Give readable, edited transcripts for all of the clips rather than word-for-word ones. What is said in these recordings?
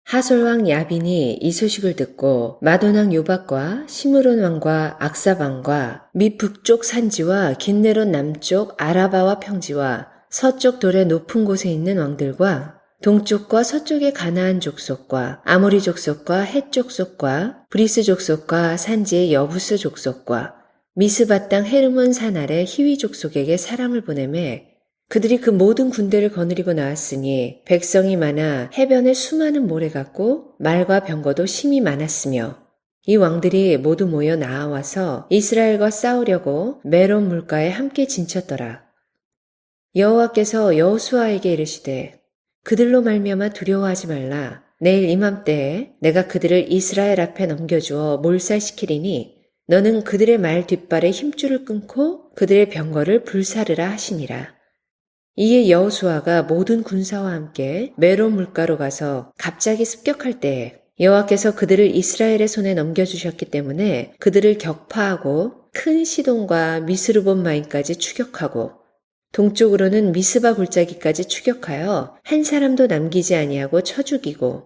하솔왕 야빈이 이 소식을 듣고 마돈왕 요박과 시므론 왕과 악삽 왕과 및 북쪽 산지와 긴네롯 남쪽 아라바와 평지와 서쪽 돌의 높은 곳에 있는 왕들과 동쪽과 서쪽의 가나안 족속과 아모리 족속과 헷 족속과 브리스 족속과 산지의 여부스 족속과 미스바 땅 헤르몬 산 아래 히위 족속에게 사람을 보내매 그들이 그 모든 군대를 거느리고 나왔으니 백성이 많아 해변에 수많은 모래 같고 말과 병거도 심히 많았으며 이 왕들이 모두 모여 나아와서 이스라엘과 싸우려고 메론 물가에 함께 진쳤더라. 여호와께서 여호수아에게 이르시되 그들로 말미암아 두려워하지 말라. 내일 이맘때에 내가 그들을 이스라엘 앞에 넘겨주어 몰살시키리니 너는 그들의 말 뒷발에 힘줄을 끊고 그들의 병거를 불사르라 하시니라. 이에 여호수아가 모든 군사와 함께 메론 물가로 가서 갑자기 습격할 때에 여호와께서 그들을 이스라엘의 손에 넘겨주셨기 때문에 그들을 격파하고 큰 시돈과 미스르본마임까지 추격하고 동쪽으로는 미스바 골짜기까지 추격하여 한 사람도 남기지 아니하고 쳐 죽이고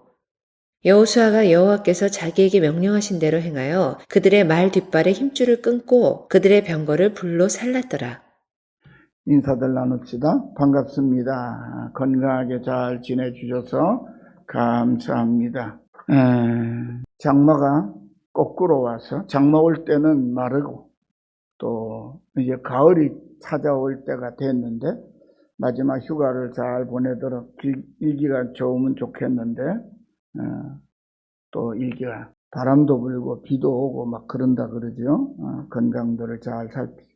여호수아가 여호와께서 자기에게 명령하신 대로 행하여 그들의 말 뒷발에 힘줄을 끊고 그들의 병거를 불로 살랐더라. 인사들 나눕시다. 반갑습니다. 건강하게 잘 지내주셔서 감사합니다. 장마가 거꾸로 와서 장마 올 때는 마르고 또 이제 가을이 찾아올 때가 됐는데 마지막 휴가를 잘 보내도록 일기가 좋으면 좋겠는데 또 일기가 바람도 불고 비도 오고 막 그런다 그러죠. 건강들을 잘 살피고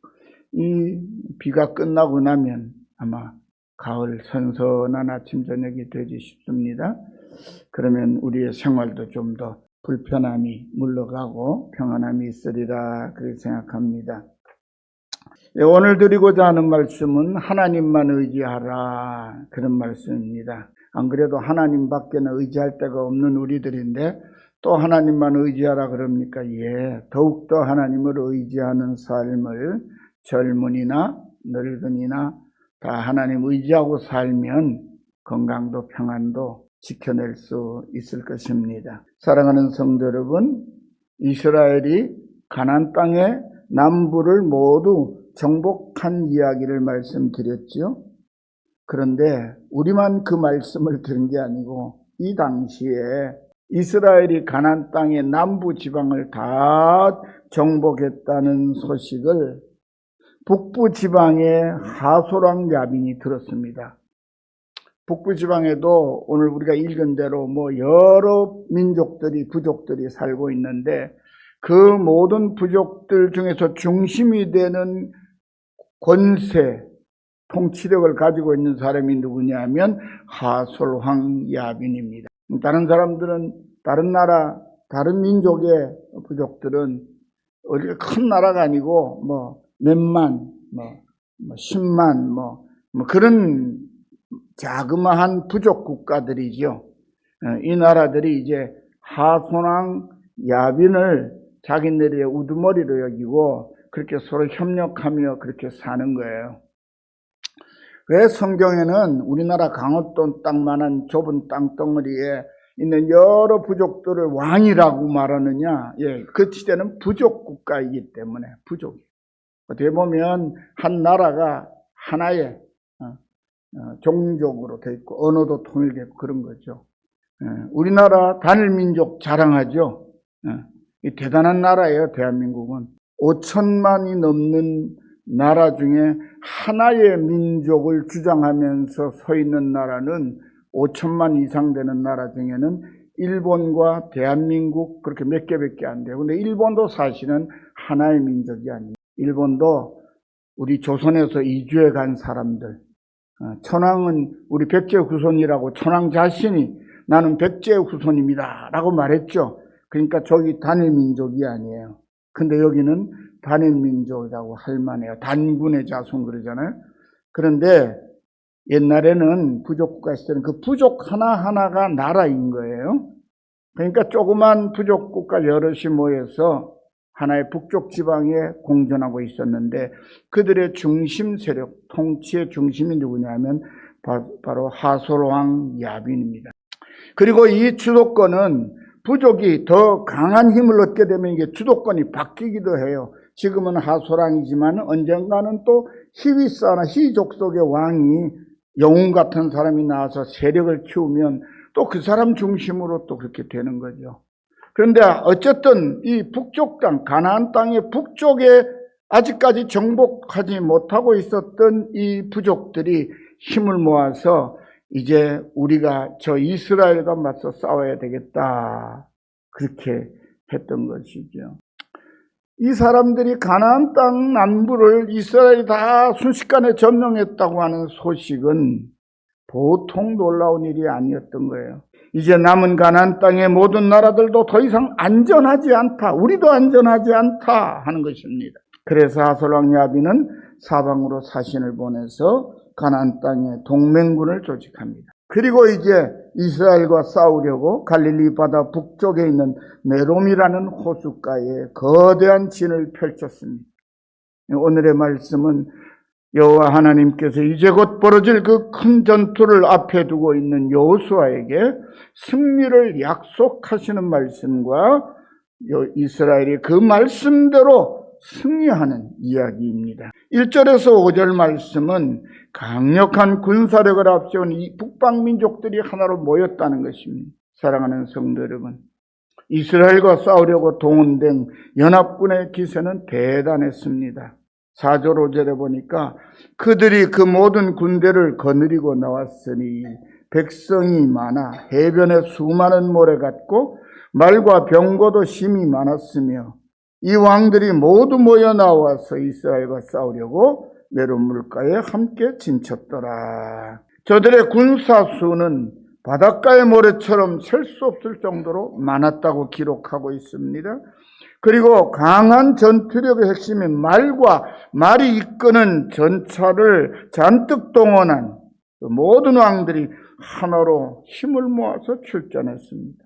이 비가 끝나고 나면 아마 가을 선선한 아침 저녁이 되지 싶습니다. 그러면 우리의 생활도 좀 더 불편함이 물러가고 평안함이 있으리라 그렇게 생각합니다. 오늘 드리고자 하는 말씀은 하나님만 의지하라 그런 말씀입니다. 안 그래도 하나님 밖에는 의지할 데가 없는 우리들인데 또 하나님만 의지하라 그럽니까? 예, 더욱더 하나님을 의지하는 삶을 젊은이나 늙은이나 다 하나님 의지하고 살면 건강도 평안도 지켜낼 수 있을 것입니다. 사랑하는 성도 여러분, 이스라엘이 가나안 땅의 남부를 모두 정복한 이야기를 말씀드렸지요. 그런데 우리만 그 말씀을 들은 게 아니고 이 당시에 이스라엘이 가나안 땅의 남부 지방을 다 정복했다는 소식을 북부 지방의 하솔왕 야빈이 들었습니다. 북부 지방에도 오늘 우리가 읽은 대로 여러 민족들이 부족들이 살고 있는데 그 모든 부족들 중에서 중심이 되는 권세, 통치력을 가지고 있는 사람이 누구냐면 하솔왕 야빈입니다. 다른 사람들은 다른 나라, 다른 민족의 부족들은 어디가 큰 나라가 아니고 몇만, 10만, 그런 자그마한 부족 국가들이죠. 이 나라들이 이제 하솔왕 야빈을 자기네들의 우두머리로 여기고 그렇게 서로 협력하며 그렇게 사는 거예요. 왜 성경에는 우리나라 강원도 땅만한 좁은 땅덩어리에 있는 여러 부족들을 왕이라고 말하느냐? 예, 그 시대는 부족 국가이기 때문에 부족이에요. 어떻게 보면 한 나라가 하나의 종족으로 되어 있고 언어도 통일되고 그런 거죠. 우리나라 단일 민족 자랑하죠. 이 대단한 나라예요. 대한민국은 5천만이 넘는 나라 중에 하나의 민족을 주장하면서 서 있는 나라는 5천만 이상 되는 나라 중에는 일본과 대한민국 그렇게 몇 개밖에 안 돼요. 근데 일본도 사실은 하나의 민족이 아닙니다. 일본도 우리 조선에서 이주해 간 사람들, 천황은 우리 백제 후손이라고 천황 자신이 나는 백제 후손입니다 라고 말했죠. 그러니까 저기 단일 민족이 아니에요. 근데 여기는 단일 민족이라고 할 만해요. 단군의 자손 그러잖아요. 그런데 옛날에는 부족국가 시절에는 그 부족 하나하나가 나라인 거예요. 그러니까 조그만 부족국가 여럿이 모여서 하나의 북쪽 지방에 공존하고 있었는데 그들의 중심 세력, 통치의 중심이 누구냐면 바로 하솔왕 야빈입니다. 그리고 이 주도권은 부족이 더 강한 힘을 얻게 되면 이게 주도권이 바뀌기도 해요. 지금은 하소랑이지만 언젠가는 또 히위사나 히족속의 왕이 영웅 같은 사람이 나와서 세력을 키우면 또 그 사람 중심으로 또 그렇게 되는 거죠. 그런데 어쨌든 이 북쪽 땅, 가나안 땅의 북쪽에 아직까지 정복하지 못하고 있었던 이 부족들이 힘을 모아서 이제 우리가 저 이스라엘과 맞서 싸워야 되겠다, 그렇게 했던 것이죠. 이 사람들이 가나안 땅 남부를 이스라엘이 다 순식간에 점령했다고 하는 소식은 보통 놀라운 일이 아니었던 거예요. 이제 남은 가나안 땅의 모든 나라들도 더 이상 안전하지 않다, 우리도 안전하지 않다 하는 것입니다. 그래서 하솔왕 야빈은 사방으로 사신을 보내서 가나안 땅에 동맹군을 조직합니다. 그리고 이제 이스라엘과 싸우려고 갈릴리 바다 북쪽에 있는 메롬이라는 호숫가에 거대한 진을 펼쳤습니다. 오늘의 말씀은 여호와 하나님께서 이제 곧 벌어질 그 큰 전투를 앞에 두고 있는 여호수아에게 승리를 약속하시는 말씀과 이스라엘이 그 말씀대로 승리하는 이야기입니다. 1절에서 5절 말씀은 강력한 군사력을 앞세운 이 북방민족들이 하나로 모였다는 것입니다. 사랑하는 성도 여러분, 이스라엘과 싸우려고 동원된 연합군의 기세는 대단했습니다. 4절 5절에 보니까 그들이 그 모든 군대를 거느리고 나왔으니 백성이 많아 해변에 수많은 모래 같고 말과 병거도 심히 많았으며 이 왕들이 모두 모여 나와서 이스라엘과 싸우려고 메론 물가에 함께 진쳤더라. 저들의 군사수는 바닷가의 모래처럼 셀 수 없을 정도로 많았다고 기록하고 있습니다. 그리고 강한 전투력의 핵심인 말이 이끄는 전차를 잔뜩 동원한 모든 왕들이 하나로 힘을 모아서 출전했습니다.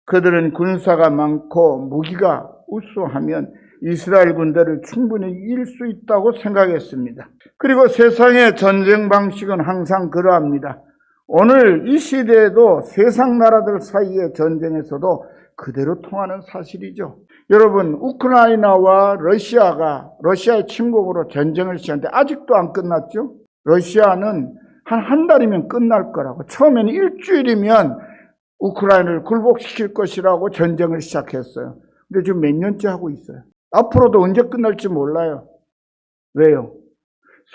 그들은 군사가 많고 무기가 우수하면 이스라엘 군대를 충분히 이길 수 있다고 생각했습니다. 그리고 세상의 전쟁 방식은 항상 그러합니다. 오늘 이 시대에도 세상 나라들 사이의 전쟁에서도 그대로 통하는 사실이죠. 여러분, 우크라이나와 러시아의 침공으로 전쟁을 시작했는데 아직도 안 끝났죠? 러시아는 한 달이면 끝날 거라고, 처음에는 일주일이면 우크라이나를 굴복시킬 것이라고 전쟁을 시작했어요. 근데 지금 몇 년째 하고 있어요. 앞으로도 언제 끝날지 몰라요. 왜요?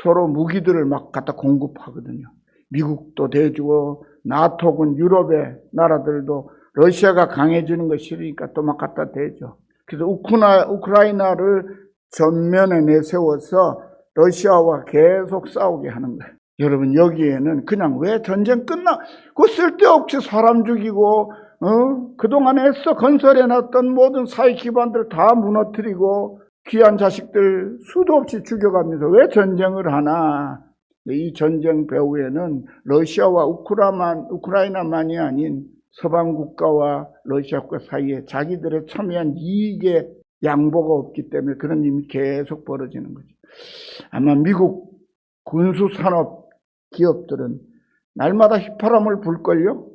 서로 무기들을 막 갖다 공급하거든요. 미국도 대주고 나토군 유럽의 나라들도 러시아가 강해지는 거 싫으니까 또 막 갖다 대죠. 그래서 우크라이나를 전면에 내세워서 러시아와 계속 싸우게 하는 거예요. 여러분, 여기에는 그냥 왜 전쟁 그 쓸데없이 사람 죽이고 그동안 애써 건설해놨던 모든 사회 기반들 다 무너뜨리고 귀한 자식들 수도 없이 죽여가면서 왜 전쟁을 하나. 이 전쟁 배후에는 러시아와 우크라이나만이 아닌 서방 국가와 러시아 국가 사이에 자기들의 첨예한 이익의 양보가 없기 때문에 그런 일이 계속 벌어지는 거죠. 아마 미국 군수산업 기업들은 날마다 휘파람을 불걸요?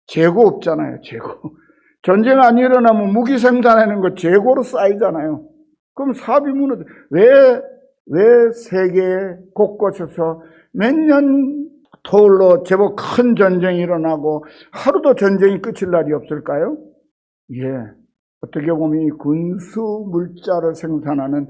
재고 없잖아요, 재고. 전쟁 안 일어나면 무기 생산하는 거 재고로 쌓이잖아요. 그럼 사업이 무너져. 왜 세계 곳곳에서 몇 년 토울로 제법 큰 전쟁이 일어나고 하루도 전쟁이 끝일 날이 없을까요? 어떻게 보면 이 군수 물자를 생산하는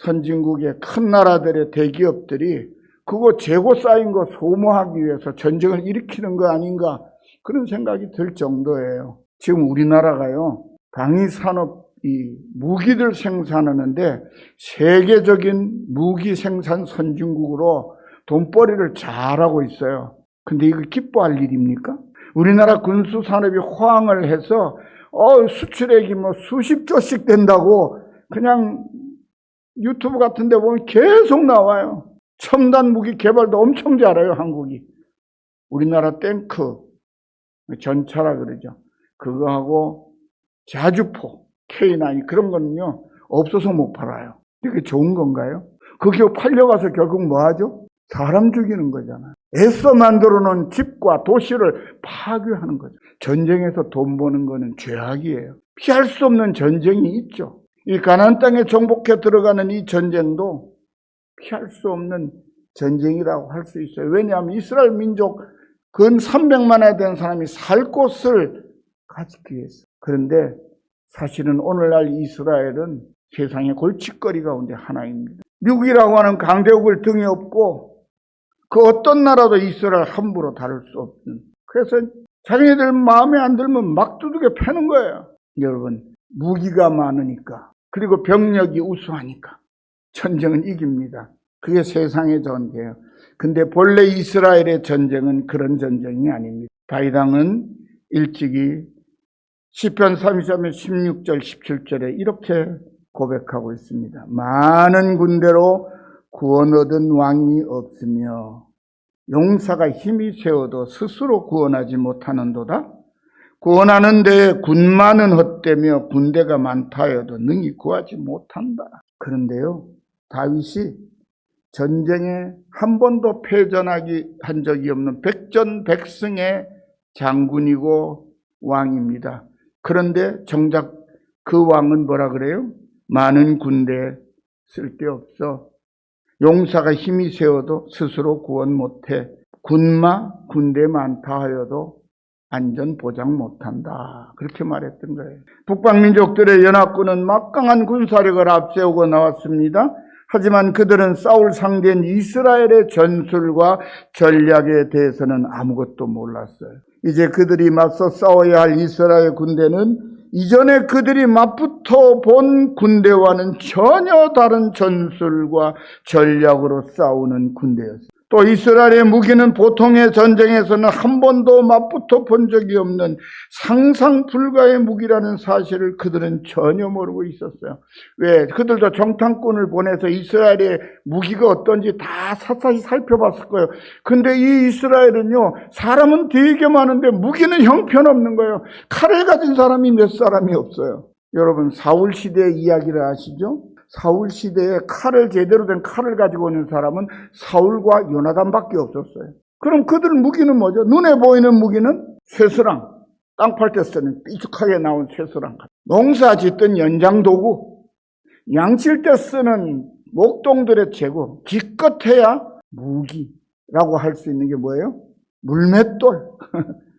선진국의 큰 나라들의 대기업들이 그거 재고 쌓인 거 소모하기 위해서 전쟁을 일으키는 거 아닌가, 그런 생각이 들 정도예요. 지금 우리나라가요, 방위산업 무기들 생산하는데 세계적인 무기 생산 선진국으로 돈벌이를 잘하고 있어요. 근데 이거 기뻐할 일입니까? 우리나라 군수 산업이 호황을 해서 수출액이 수십 조씩 된다고 그냥 유튜브 같은 데 보면 계속 나와요. 첨단 무기 개발도 엄청 잘해요, 한국이. 우리나라 탱크, 전차라 그러죠. 그거하고 자주포, K9 그런 거는요, 없어서 못 팔아요. 이게 좋은 건가요? 그게 팔려가서 결국 뭐 하죠? 사람 죽이는 거잖아요. 애써 만들어 놓은 집과 도시를 파괴하는 거죠. 전쟁에서 돈 버는 거는 죄악이에요. 피할 수 없는 전쟁이 있죠. 이 가나안 땅에 정복해 들어가는 이 전쟁도 피할 수 없는 전쟁이라고 할 수 있어요. 왜냐하면 이스라엘 민족 근 300만에 된 사람이 살 곳을 가지기 위해서. 그런데 사실은 오늘날 이스라엘은 세상의 골칫거리 가운데 하나입니다. 미국이라고 하는 강대국을 등에 업고 그 어떤 나라도 이스라엘 함부로 다룰 수 없는, 그래서 자기네들 마음에 안 들면 막 두들겨 패는 거예요. 여러분, 무기가 많으니까, 그리고 병력이 우수하니까 전쟁은 이깁니다. 그게 세상의 전개예요. 근데 본래 이스라엘의 전쟁은 그런 전쟁이 아닙니다. 다윗 왕은 일찍이 시편 33편 16절 17절에 이렇게 고백하고 있습니다. 많은 군대로 구원 얻은 왕이 없으며 용사가 힘이 세워도 스스로 구원하지 못하는도다. 구원하는 데에 군마는 헛되며 군대가 많다 해도 능히 구하지 못한다. 그런데요, 다윗이 전쟁에 한 번도 패전하기 한 적이 없는 백전백승의 장군이고 왕입니다. 그런데 정작 그 왕은 뭐라 그래요? 많은 군대 쓸데없어. 용사가 힘이 세워도 스스로 구원 못해. 군대 많다 하여도 안전 보장 못한다. 그렇게 말했던 거예요. 북방민족들의 연합군은 막강한 군사력을 앞세우고 나왔습니다. 하지만 그들은 싸울 상대인 이스라엘의 전술과 전략에 대해서는 아무것도 몰랐어요. 이제 그들이 맞서 싸워야 할 이스라엘 군대는 이전에 그들이 맞붙어 본 군대와는 전혀 다른 전술과 전략으로 싸우는 군대였어요. 또 이스라엘의 무기는 보통의 전쟁에서는 한 번도 맞붙어 본 적이 없는 상상 불가의 무기라는 사실을 그들은 전혀 모르고 있었어요. 왜? 그들도 정탐꾼을 보내서 이스라엘의 무기가 어떤지 다 사사히 살펴봤을 거예요. 근데 이 이스라엘은요, 사람은 되게 많은데 무기는 형편없는 거예요. 칼을 가진 사람이 몇 사람이 없어요. 여러분, 사울 시대의 이야기를 아시죠? 사울 시대에 제대로 된 칼을 가지고 있는 사람은 사울과 요나단밖에 없었어요. 그럼 그들 무기는 뭐죠? 눈에 보이는 무기는 쇠스랑, 땅 팔 때 쓰는 삐죽하게 나온 쇠스랑, 농사 짓던 연장도구, 양칠 때 쓰는 목동들의 재고, 기껏해야 무기라고 할 수 있는 게 뭐예요? 물맷돌,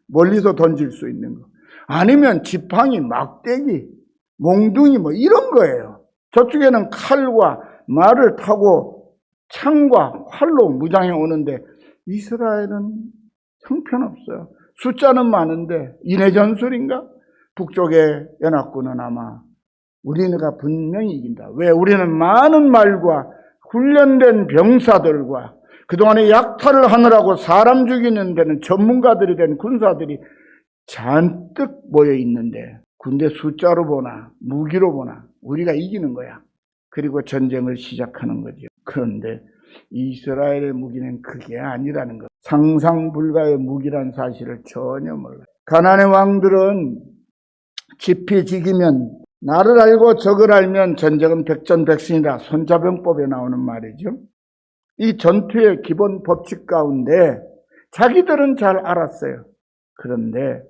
멀리서 던질 수 있는 거. 아니면 지팡이, 막대기, 몽둥이 이런 거예요. 저쪽에는 칼과 말을 타고 창과 활로 무장해 오는데 이스라엘은 형편없어요. 숫자는 많은데 인해전술인가? 북쪽의 연합군은 아마 우리네가 분명히 이긴다. 왜? 우리는 많은 말과 훈련된 병사들과 그동안에 약탈을 하느라고 사람 죽이는 데는 전문가들이 된 군사들이 잔뜩 모여 있는데 군대 숫자로 보나 무기로 보나 우리가 이기는 거야. 그리고 전쟁을 시작하는 거죠. 그런데 이스라엘의 무기는 그게 아니라는 것. 상상 불가의 무기란 사실을 전혀 몰라요. 가나안의 왕들은 지피지기면 나를 알고 적을 알면 전쟁은 백전백승이다. 손자병법에 나오는 말이죠. 이 전투의 기본 법칙 가운데 자기들은 잘 알았어요. 그런데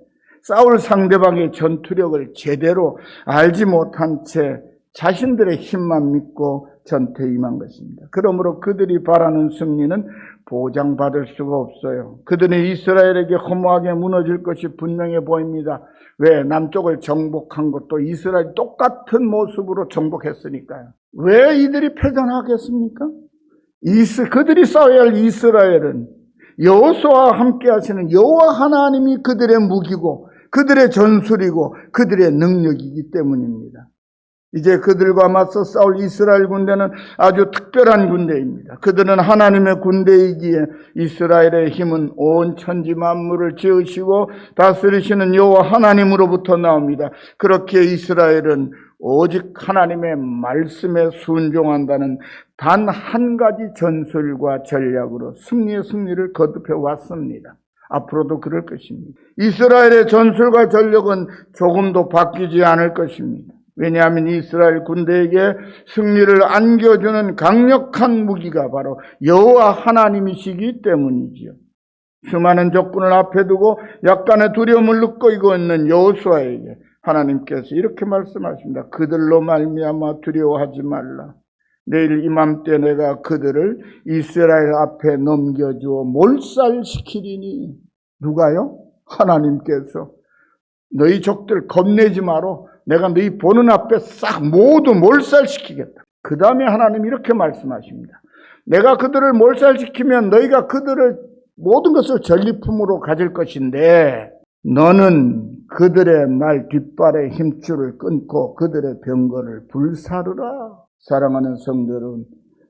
싸울 상대방의 전투력을 제대로 알지 못한 채 자신들의 힘만 믿고 전투에 임한 것입니다. 그러므로 그들이 바라는 승리는 보장받을 수가 없어요. 그들은 이스라엘에게 허무하게 무너질 것이 분명해 보입니다. 왜? 남쪽을 정복한 것도 이스라엘이 똑같은 모습으로 정복했으니까요. 왜 이들이 패전하겠습니까? 그들이 싸워야 할 이스라엘은 여호수아와 함께 하시는 여호와 하나님이 그들의 무기고 그들의 전술이고 그들의 능력이기 때문입니다. 이제 그들과 맞서 싸울 이스라엘 군대는 아주 특별한 군대입니다. 그들은 하나님의 군대이기에 이스라엘의 힘은 온 천지 만물을 지으시고 다스리시는 여호와 하나님으로부터 나옵니다. 그렇게 이스라엘은 오직 하나님의 말씀에 순종한다는 단 한 가지 전술과 전략으로 승리의 승리를 거듭해 왔습니다. 앞으로도 그럴 것입니다. 이스라엘의 전술과 전력은 조금도 바뀌지 않을 것입니다. 왜냐하면 이스라엘 군대에게 승리를 안겨주는 강력한 무기가 바로 여호와 하나님이시기 때문이지요. 수많은 적군을 앞에 두고 약간의 두려움을 느끼고 있는 여호수아에게 하나님께서 이렇게 말씀하십니다. 그들로 말미암아 두려워하지 말라. 내일 이맘때 내가 그들을 이스라엘 앞에 넘겨주어 몰살시키리니. 누가요? 하나님께서. 너희 적들 겁내지 마라. 내가 너희 보는 앞에 싹 모두 몰살시키겠다. 그 다음에 하나님 이렇게 말씀하십니다. 내가 그들을 몰살시키면 너희가 그들을 모든 것을 전리품으로 가질 것인데 너는 그들의 말 뒷발의 힘줄을 끊고 그들의 병거를 불사르라. 사랑하는 성도들은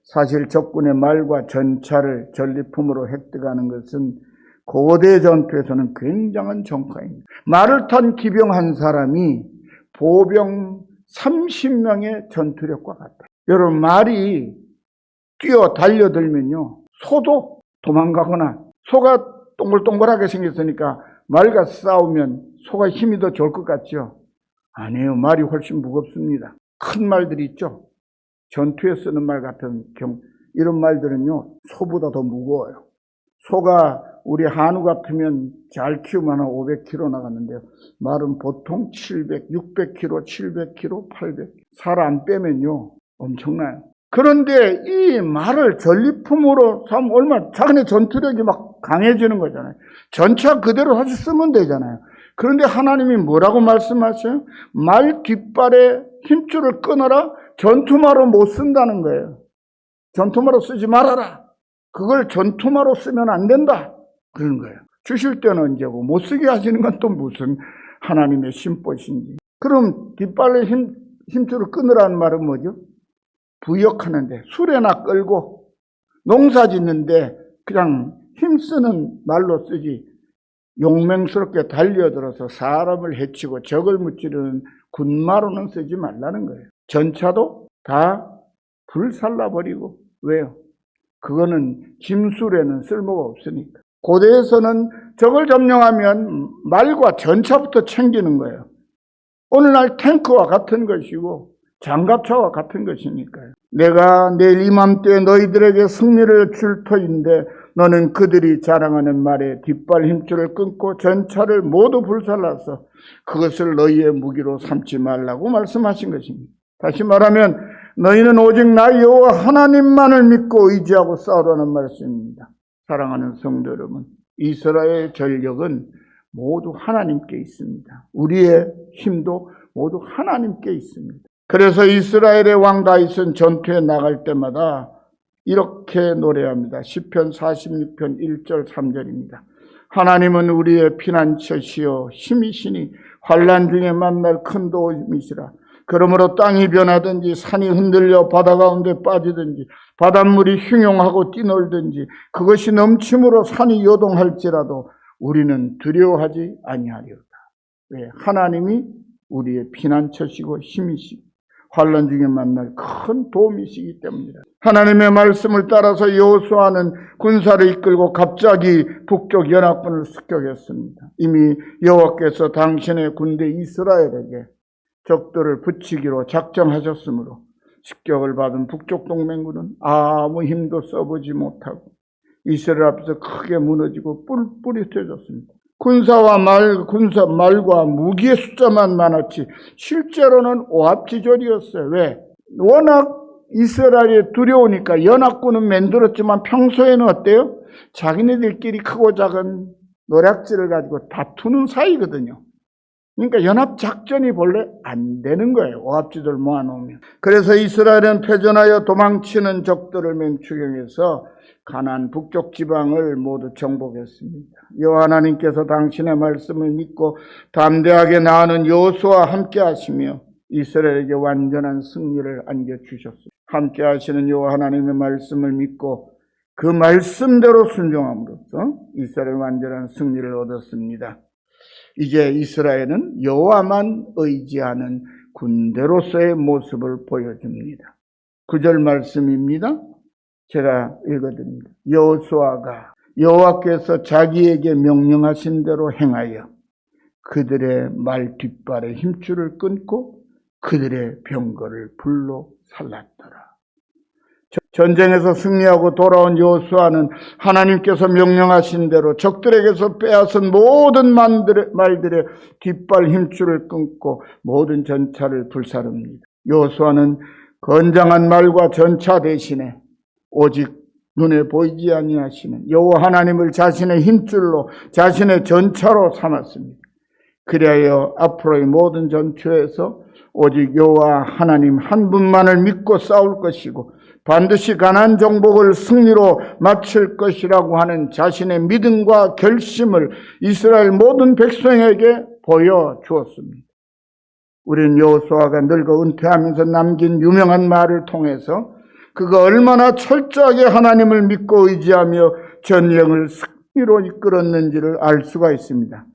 사실 적군의 말과 전차를 전리품으로 획득하는 것은 고대 전투에서는 굉장한 전과입니다. 말을 탄 기병 한 사람이 보병 30명의 전투력과 같아요. 여러분, 말이 뛰어 달려들면요, 소도 도망가거나, 소가 동글동글하게 생겼으니까 말과 싸우면 소가 힘이 더 좋을 것 같죠? 아니에요. 말이 훨씬 무겁습니다. 큰 말들이 있죠. 전투에 쓰는 말 같은 이런 말들은요, 소보다 더 무거워요. 소가 우리 한우 같으면 잘 키우면 한 500kg 나갔는데요. 말은 보통 700, 600kg, 700kg, 800kg. 살 안 빼면요, 엄청나요. 그런데 이 말을 전리품으로 삼으면 얼마나 자기네 전투력이 막 강해지는 거잖아요. 전차 그대로 다시 쓰면 되잖아요. 그런데 하나님이 뭐라고 말씀하셔요? 말 뒷발에 힘줄을 끊어라. 전투마로 못 쓴다는 거예요. 전투마로 쓰지 말아라. 그걸 전투마로 쓰면 안 된다. 그런 거예요. 주실 때는 언제고 못 쓰게 하시는 건 또 무슨 하나님의 심보신지. 그럼 뒷발에 힘줄을 끊으라는 말은 뭐죠? 부역하는데, 수레나 끌고 농사 짓는데 그냥 힘쓰는 말로 쓰지 용맹스럽게 달려들어서 사람을 해치고 적을 무찌르는 군마로는 쓰지 말라는 거예요. 전차도 다 불살라버리고. 왜요? 그거는 짐수레는 쓸모가 없으니까. 고대에서는 적을 점령하면 말과 전차부터 챙기는 거예요. 오늘날 탱크와 같은 것이고 장갑차와 같은 것이니까요. 내가 내일 이맘때 너희들에게 승리를 줄 터인데 너는 그들이 자랑하는 말에 뒷발 힘줄을 끊고 전차를 모두 불살라서 그것을 너희의 무기로 삼지 말라고 말씀하신 것입니다. 다시 말하면 너희는 오직 나 여호와 하나님만을 믿고 의지하고 싸우라는 말씀입니다. 사랑하는 성도 여러분, 이스라엘의 전력은 모두 하나님께 있습니다. 우리의 힘도 모두 하나님께 있습니다. 그래서 이스라엘의 왕 다윗은 전투에 나갈 때마다 이렇게 노래합니다. 시편 46편 1절 3절입니다. 하나님은 우리의 피난처시요 힘이시니 환난 중에 만날 큰 도움이시라. 그러므로 땅이 변하든지 산이 흔들려 바다 가운데 빠지든지 바닷물이 흉용하고 뛰놀든지 그것이 넘침으로 산이 요동할지라도 우리는 두려워하지 아니하리로다. 왜? 하나님이 우리의 피난처시고 힘이시고 환난 중에 만날 큰 도움이시기 때문이다. 하나님의 말씀을 따라서 여호수아는 군사를 이끌고 갑자기 북쪽 연합군을 습격했습니다. 이미 여호와께서 당신의 군대 이스라엘에게 적들을 붙이기로 작정하셨으므로 습격을 받은 북쪽 동맹군은 아무 힘도 써보지 못하고 이스라엘 앞에서 크게 무너지고 뿔뿔이 흩어졌습니다. 말과 무기의 숫자만 많았지 실제로는 오합지졸이었어요. 왜? 워낙 이스라엘이 두려우니까 연합군은 만들었지만 평소에는 어때요? 자기네들끼리 크고 작은 노략질을 가지고 다투는 사이거든요. 그러니까 연합작전이 본래 안 되는 거예요. 오합지졸 모아놓으면. 그래서 이스라엘은 패전하여 도망치는 적들을 맹추경해서 가나안 북쪽 지방을 모두 정복했습니다. 여호와 하나님께서 당신의 말씀을 믿고 담대하게 나아가는 여호수아와 함께 하시며 이스라엘에게 완전한 승리를 안겨주셨습니다. 함께 하시는 여호와 하나님의 말씀을 믿고 그 말씀대로 순종함으로써 이스라엘 완전한 승리를 얻었습니다. 이제 이스라엘은 여호와만 의지하는 군대로서의 모습을 보여줍니다. 9절 말씀입니다. 제가 읽어드립니다. 여호수아가 여호와께서 자기에게 명령하신 대로 행하여 그들의 말 뒷발에 힘줄을 끊고 그들의 병거를 불로 살랐더라. 전쟁에서 승리하고 돌아온 여호수아는 하나님께서 명령하신 대로 적들에게서 빼앗은 모든 말들의 뒷발 힘줄을 끊고 모든 전차를 불사릅니다. 여호수아는 건장한 말과 전차 대신에 오직 눈에 보이지 아니하시는 여호와 하나님을 자신의 힘줄로 자신의 전차로 삼았습니다. 그리하여 앞으로의 모든 전투에서 오직 여호와 하나님 한 분만을 믿고 싸울 것이고 반드시 가나안 정복을 승리로 마칠 것이라고 하는 자신의 믿음과 결심을 이스라엘 모든 백성에게 보여주었습니다. 우리는 여호수아가 늙어 은퇴하면서 남긴 유명한 말을 통해서 그가 얼마나 철저하게 하나님을 믿고 의지하며 전쟁을 승리로 이끌었는지를 알 수가 있습니다.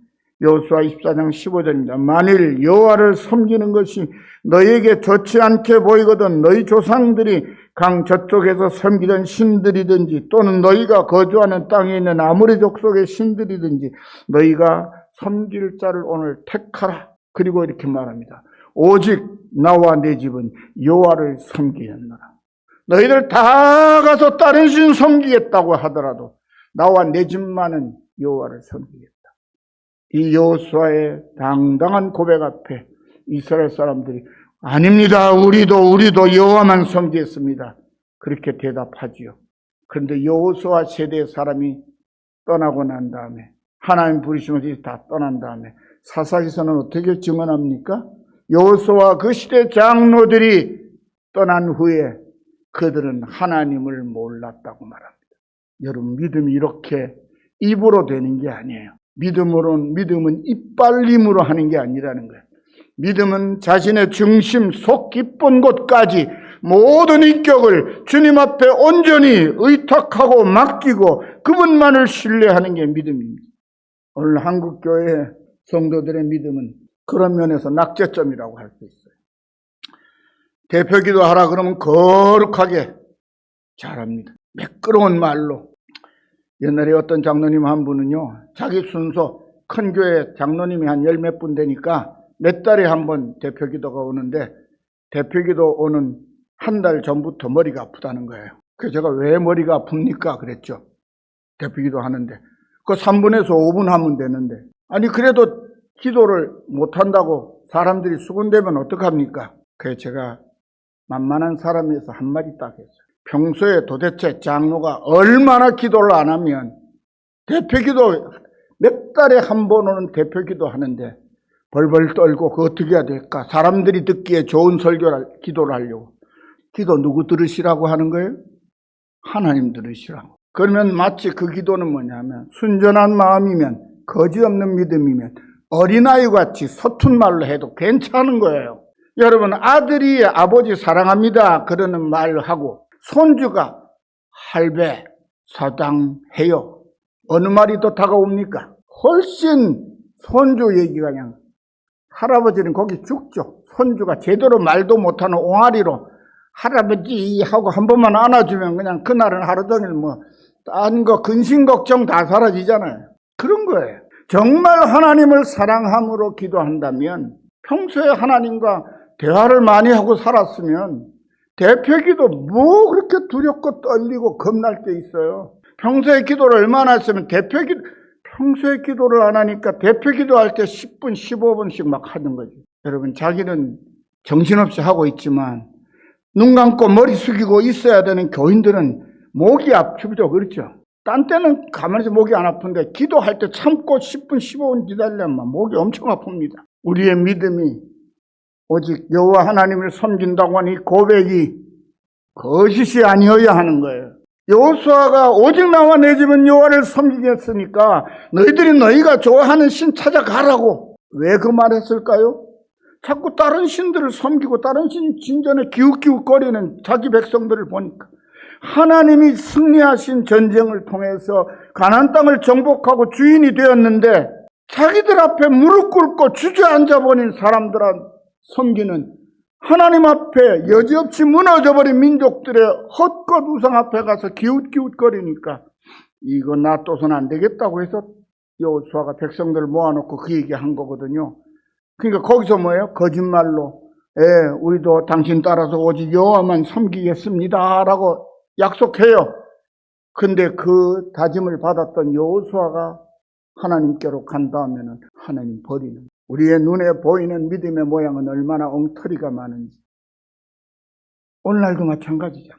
여호수아 24장 15절입니다. 만일 여호와를 섬기는 것이 너희에게 좋지 않게 보이거든 너희 조상들이 강 저쪽에서 섬기던 신들이든지 또는 너희가 거주하는 땅에 있는 아모리 족속의 신들이든지 너희가 섬길 자를 오늘 택하라. 그리고 이렇게 말합니다. 오직 나와 내 집은 여호와를 섬기겠노라. 너희들 다 가서 다른 신 섬기겠다고 하더라도 나와 내 집만은 여호와를 섬기겠다. 이 여호수아의 당당한 고백 앞에 이스라엘 사람들이 아닙니다. 우리도 여호와만 섬기겠습니다. 그렇게 대답하지요. 그런데 여호수아 세대의 사람이 떠나고 난 다음에 하나님 부르심을 다 떠난 다음에 사사기서는 어떻게 증언합니까? 여호수아 그 시대 장로들이 떠난 후에 그들은 하나님을 몰랐다고 말합니다. 여러분, 믿음이 이렇게 입으로 되는 게 아니에요. 믿음은 이빨림으로 하는 게 아니라는 거예요. 믿음은 자신의 중심 속 깊은 곳까지 모든 인격을 주님 앞에 온전히 의탁하고 맡기고 그분만을 신뢰하는 게 믿음입니다. 오늘 한국교회 성도들의 믿음은 그런 면에서 낙제점이라고 할 수 있어요. 대표기도 하라 그러면 거룩하게 잘합니다. 매끄러운 말로. 옛날에 어떤 장로님 한 분은요, 자기 순서 큰 교회 장로님이 한 열 몇 분 되니까 몇 달에 한 번 대표기도가 오는데 대표기도 오는 한 달 전부터 머리가 아프다는 거예요. 그래서 제가 왜 머리가 아픕니까? 그랬죠. 대표기도 하는데 그 3분에서 5분 하면 되는데 아니 그래도 기도를 못한다고 사람들이 수군대면 어떡합니까? 그래서 제가 만만한 사람에서 한마디 딱 했어요. 평소에 도대체 장로가 얼마나 기도를 안 하면 대표기도 몇 달에 한 번 오는 대표기도 하는데 벌벌 떨고 그거 어떻게 해야 될까? 사람들이 듣기에 좋은 기도를 하려고. 기도 누구 들으시라고 하는 거예요? 하나님 들으시라고. 그러면 마치 그 기도는 뭐냐면 순전한 마음이면 거짓없는 믿음이면 어린아이 같이 서툰 말로 해도 괜찮은 거예요. 여러분, 아들이 아버지 사랑합니다 그러는 말을 하고 손주가 할배 사랑해요 어느 말이 더 다가옵니까? 훨씬 손주 얘기가 그냥 할아버지는 거기 죽죠. 손주가 제대로 말도 못하는 옹알이로 할아버지 하고 한 번만 안아주면 그냥 그날은 하루 종일 딴 거 근심 걱정 다 사라지잖아요. 그런 거예요. 정말 하나님을 사랑함으로 기도한다면 평소에 하나님과 대화를 많이 하고 살았으면 대표기도 뭐 그렇게 두렵고 떨리고 겁날 게 있어요. 평소에 기도를 얼마나 했으면 평소에 기도를 안 하니까 대표기도 할 때 10분 15분씩 막 하는 거죠. 여러분, 자기는 정신없이 하고 있지만 눈 감고 머리 숙이고 있어야 되는 교인들은 목이 아프죠. 그렇죠? 딴 때는 가만히 있어 목이 안 아픈데 기도할 때 참고 10분 15분 기다리면 목이 엄청 아픕니다. 우리의 믿음이 오직 여호와 하나님을 섬긴다고 하는 이 고백이 거짓이 아니어야 하는 거예요. 여호수아가 오직 나와 내 집은 여호와를 섬기겠으니까 너희들이 너희가 좋아하는 신 찾아가라고 왜 그 말 했을까요? 자꾸 다른 신들을 섬기고 다른 신 진전에 기웃기웃거리는 자기 백성들을 보니까 하나님이 승리하신 전쟁을 통해서 가나안 땅을 정복하고 주인이 되었는데 자기들 앞에 무릎 꿇고 주저앉아 버린 사람들한 섬기는 하나님 앞에 여지없이 무너져버린 민족들의 헛것 우상 앞에 가서 기웃기웃거리니까 이거 놔둬서는 안 되겠다고 해서 여호수아가 백성들을 모아놓고 그 얘기한 거거든요. 그러니까 거기서 뭐예요? 거짓말로 우리도 당신 따라서 오직 여호와만 섬기겠습니다 라고 약속해요. 근데 그 다짐을 받았던 여호수아가 하나님께로 간 다음에는 하나님 버리는, 우리의 눈에 보이는 믿음의 모양은 얼마나 엉터리가 많은지. 오늘날도 마찬가지잖아.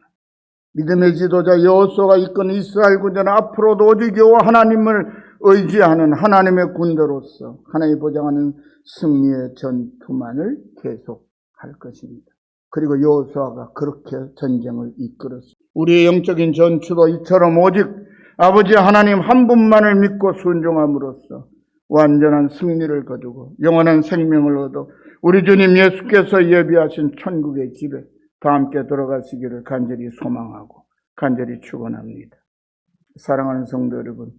믿음의 지도자 여호수아가 이끈 이스라엘 군대는 앞으로도 오직 여호와 하나님을 의지하는 하나님의 군대로서 하나님이 보장하는 승리의 전투만을 계속할 것입니다. 그리고 여호수아가 그렇게 전쟁을 이끌었습니다. 우리의 영적인 전투도 이처럼 오직 아버지 하나님 한 분만을 믿고 순종함으로써 완전한 승리를 거두고 영원한 생명을 얻어 우리 주님 예수께서 예비하신 천국의 집에 다 함께 들어가시기를 간절히 소망하고 간절히 축원합니다. 사랑하는 성도 여러분,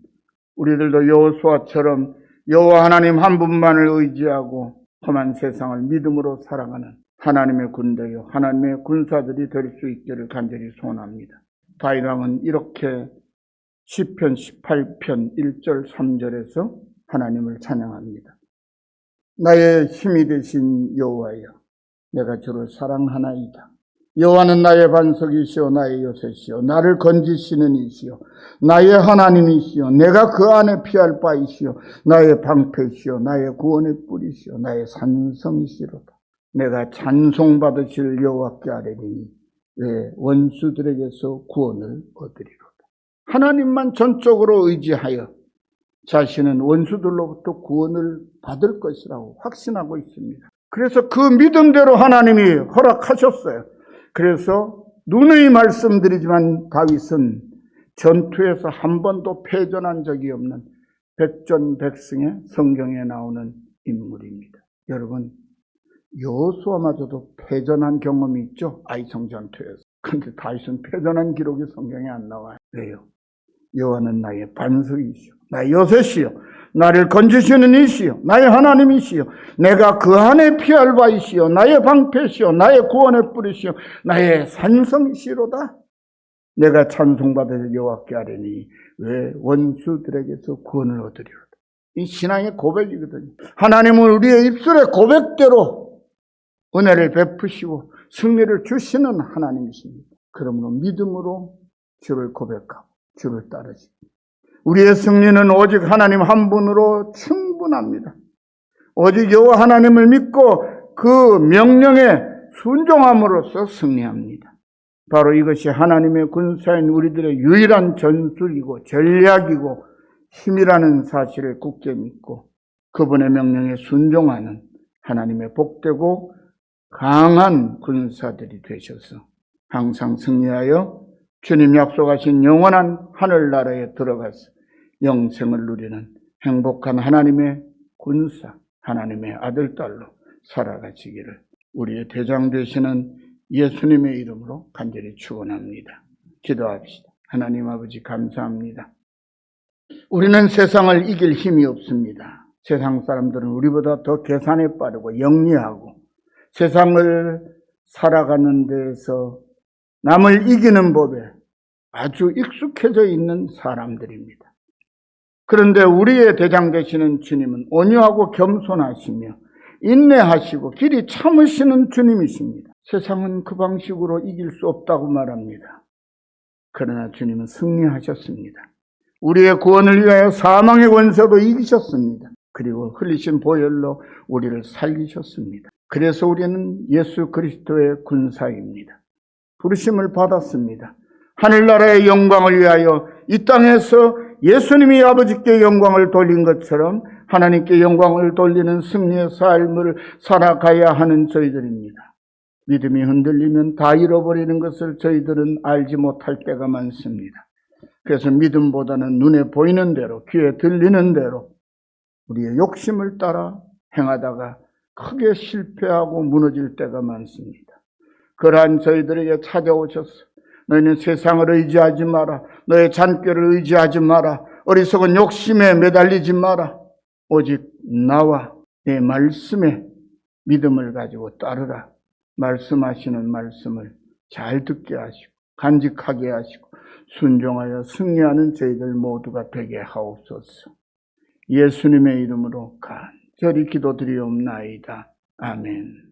우리들도 여호수아처럼 여호와 하나님 한 분만을 의지하고 험한 세상을 믿음으로 살아가는 하나님의 군대요, 하나님의 군사들이 될 수 있기를 간절히 소원합니다. 다윗 왕은 이렇게 시편 18편 1절 3절에서 하나님을 찬양합니다. 나의 힘이 되신 여호와여, 내가 주를 사랑하나이다. 여호와는 나의 반석이시오, 나의 요새시오, 나를 건지시는 이시오, 나의 하나님이시오, 내가 그 안에 피할 바이시오, 나의 방패시오, 나의 구원의 뿌리시오, 나의 산성이시로다. 내가 찬송받으실 여호와께 아뢰리니 왜 원수들에게서 구원을 얻으리로다. 하나님만 전적으로 의지하여 자신은 원수들로부터 구원을 받을 것이라고 확신하고 있습니다. 그래서 그 믿음대로 하나님이 허락하셨어요. 그래서 누누이 말씀드리지만 다윗은 전투에서 한 번도 패전한 적이 없는 백전백승의 성경에 나오는 인물입니다. 여러분, 여호수아마저도 패전한 경험이 있죠? 아이성 전투에서. 그런데 다윗은 패전한 기록이 성경에 안 나와요. 왜요? 여호와는 나의 반석이시오, 나의 요새시오, 나를 건지시는 이시오, 나의 하나님이시오, 내가 그 안에 피할 바이시오, 나의 방패시오, 나의 구원의 뿌리시오, 나의 산성이시로다. 내가 찬송받을 여호와께 아뢰니 왜 원수들에게서 구원을 얻으리로다. 이 신앙의 고백이거든요. 하나님은 우리의 입술의 고백대로 은혜를 베푸시고 승리를 주시는 하나님이십니다. 그러므로 믿음으로 주를 고백하고 주를 따르시고, 우리의 승리는 오직 하나님 한 분으로 충분합니다. 오직 여호와 하나님을 믿고 그 명령에 순종함으로써 승리합니다. 바로 이것이 하나님의 군사인 우리들의 유일한 전술이고 전략이고 힘이라는 사실을 굳게 믿고 그분의 명령에 순종하는 하나님의 복되고 강한 군사들이 되셔서 항상 승리하여 주님 약속하신 영원한 하늘나라에 들어가서 영생을 누리는 행복한 하나님의 군사, 하나님의 아들, 딸로 살아가시기를 우리의 대장 되시는 예수님의 이름으로 간절히 축원합니다. 기도합시다. 하나님 아버지 감사합니다. 우리는 세상을 이길 힘이 없습니다. 세상 사람들은 우리보다 더 계산에 빠르고 영리하고 세상을 살아가는 데에서 남을 이기는 법에 아주 익숙해져 있는 사람들입니다. 그런데 우리의 대장 되시는 주님은 온유하고 겸손하시며 인내하시고 길이 참으시는 주님이십니다. 세상은 그 방식으로 이길 수 없다고 말합니다. 그러나 주님은 승리하셨습니다. 우리의 구원을 위하여 사망의 권세도 이기셨습니다. 그리고 흘리신 보혈로 우리를 살리셨습니다. 그래서 우리는 예수 그리스도의 군사입니다. 부르심을 받았습니다. 하늘나라의 영광을 위하여 이 땅에서 예수님이 아버지께 영광을 돌린 것처럼 하나님께 영광을 돌리는 승리의 삶을 살아가야 하는 저희들입니다. 믿음이 흔들리면 다 잃어버리는 것을 저희들은 알지 못할 때가 많습니다. 그래서 믿음보다는 눈에 보이는 대로, 귀에 들리는 대로 우리의 욕심을 따라 행하다가 크게 실패하고 무너질 때가 많습니다. 그러한 저희들에게 찾아오셔서 너희는 세상을 의지하지 마라, 너의 잔꾀를 의지하지 마라, 어리석은 욕심에 매달리지 마라, 오직 나와 내 말씀에 믿음을 가지고 따르라. 말씀하시는 말씀을 잘 듣게 하시고 간직하게 하시고 순종하여 승리하는 저희들 모두가 되게 하옵소서. 예수님의 이름으로 간절히 기도드리옵나이다. 아멘.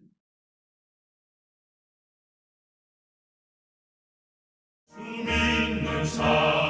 주님 사